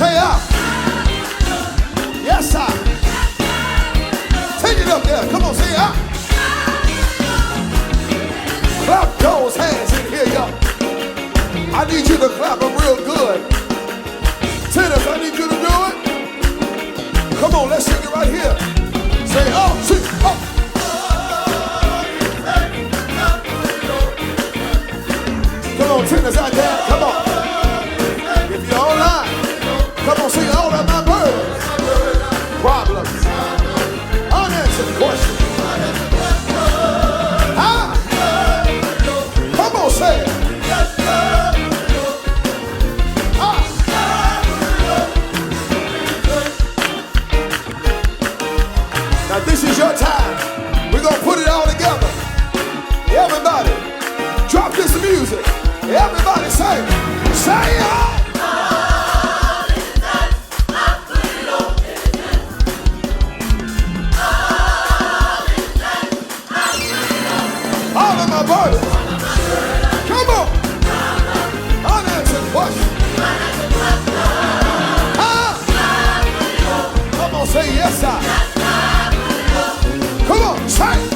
say out. Yes, sir. Take it up there. Come on, say out. Clap those hands in here, y'all. I need you to clap them real good. Tennis, I need you to do it. Come on, let's sing it right here. Say, oh, sing, oh. Come on, tennis out there. Come on. If you're online, come on, sing all of my birds. Problems. Unanswered questions. Huh? Come on, say it. Now this is your time. We're gonna put it all together. Everybody, drop this music. Everybody say it. All of my burdens. Come on. Unanswered questions. Come on, say yes, sir. Come on, say.